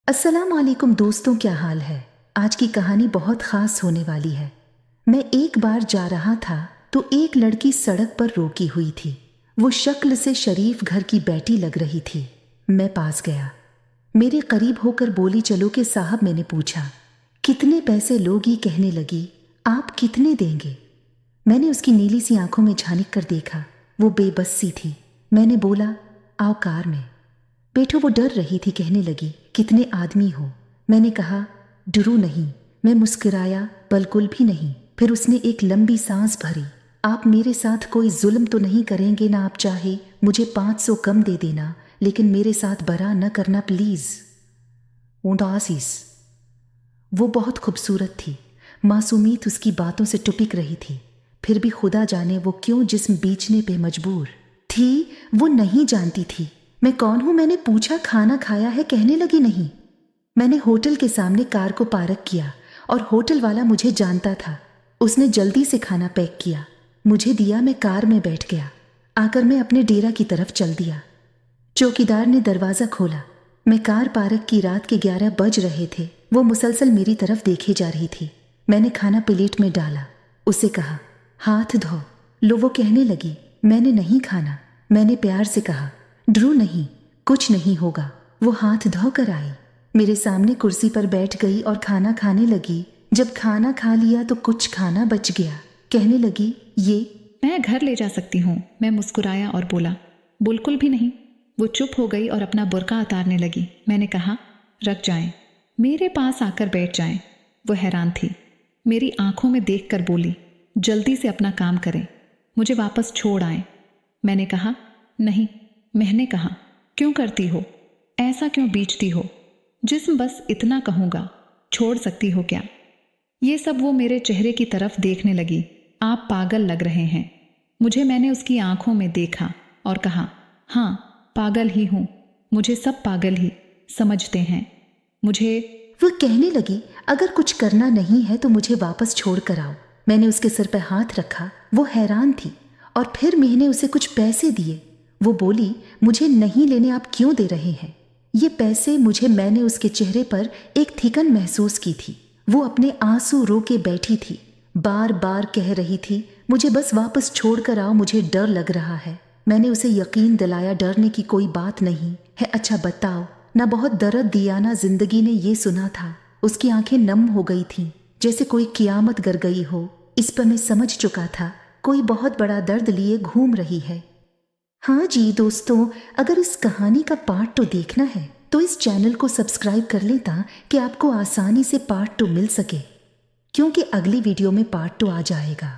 अस्सलाम वालेकुम दोस्तों, क्या हाल है। आज की कहानी बहुत ख़ास होने वाली है। मैं एक बार जा रहा था तो एक लड़की सड़क पर रोकी हुई थी। वो शक्ल से शरीफ घर की बेटी लग रही थी। मैं पास गया, मेरे करीब होकर बोली, चलो के साहब। मैंने पूछा, कितने पैसे लोगी? कहने लगी, आप कितने देंगे? मैंने उसकी नीली सी आंखों में झांक कर देखा, वो बेबस सी थी। मैंने बोला, आओ कार में बैठो। वो डर रही थी, कहने लगी, कितने आदमी हो? मैंने कहा, डरो नहीं। मैं मुस्कुराया, बिल्कुल भी नहीं। फिर उसने एक लंबी सांस भरी। आप मेरे साथ कोई जुल्म तो नहीं करेंगे ना? आप चाहे मुझे 500 कम दे देना, लेकिन मेरे साथ बरा न करना प्लीज। उदासीस। वो बहुत खूबसूरत थी। मासूमियत उसकी बातों से टुपिक रही थी। फिर भी खुदा जाने वो क्यों जिस्म बेचने पे मजबूर थी। वो नहीं जानती थी मैं कौन हूं। मैंने पूछा, खाना खाया है? कहने लगी, नहीं। मैंने होटल के सामने कार को पार्क किया और होटल वाला मुझे जानता था। उसने जल्दी से खाना पैक किया, मुझे दिया। मैं कार में बैठ गया। आकर मैं अपने डेरा की तरफ चल दिया। चौकीदार ने दरवाज़ा खोला। मैं कार पार्क की। रात के 11 बज रहे थे। वो मुसलसल मेरी तरफ देखे जा रही थी। मैंने खाना प्लेट में डाला, उसे कहा, हाथ धो लो। वो कहने लगी, मैंने नहीं खाना। मैंने प्यार से कहा, डरो नहीं, कुछ नहीं होगा। वो हाथ धोकर आई, मेरे सामने कुर्सी पर बैठ गई और खाना खाने लगी। जब खाना खा लिया तो कुछ खाना बच गया। कहने लगी, ये मैं घर ले जा सकती हूँ। मैं मुस्कुराया और बोला, बिल्कुल भी नहीं। वो चुप हो गई और अपना बुर्का उतारने लगी। मैंने कहा, रख जाएं, मेरे पास आकर बैठ जाएं। वो हैरान थी। मेरी आंखों में देखकर बोली, जल्दी से अपना काम करें, मुझे वापस छोड़ आएं। मैंने कहा, नहीं। मैंने कहा, क्यों करती हो ऐसा? क्यों बीचती हो? जिस्म बस इतना कहूँगा, छोड़ सकती हो क्या? ये सब वो मेरे चेहरे की तरफ देखने लगी। आप पागल लग रहे हैं मुझे। मैंने उसकी आंखों में देखा और कहा, हाँ, पागल ही हूँ। मुझे सब पागल ही समझते हैं। मुझे वो कहने लगी, अगर कुछ करना नहीं है तो मुझे वापस छोड़ कर आओ। मैंने उसके सिर पर हाथ रखा। वो हैरान थी और फिर मैंने उसे कुछ पैसे दिए। वो बोली, मुझे नहीं लेने, आप क्यों दे रहे हैं ये पैसे मुझे? मैंने उसके चेहरे पर एक थिकन महसूस की थी। वो अपने आंसू रो के बैठी थी, बार बार कह रही थी, मुझे बस वापस छोड़ कर आओ, मुझे डर लग रहा है। मैंने उसे यकीन दिलाया, डरने की कोई बात नहीं है। अच्छा बताओ ना, बहुत दर्द दिया ना जिंदगी ने? ये सुना था। उसकी आंखें नम हो गई थीं, जैसे कोई कियामत गर गई हो। इस पर मैं समझ चुका था, कोई बहुत बड़ा दर्द लिए घूम रही है। हाँ जी दोस्तों, अगर इस कहानी का पार्ट 2 देखना है तो इस चैनल को सब्सक्राइब कर लें ताकि आपको आसानी से पार्ट 2 मिल सके, क्योंकि अगली वीडियो में पार्ट 2 आ जाएगा।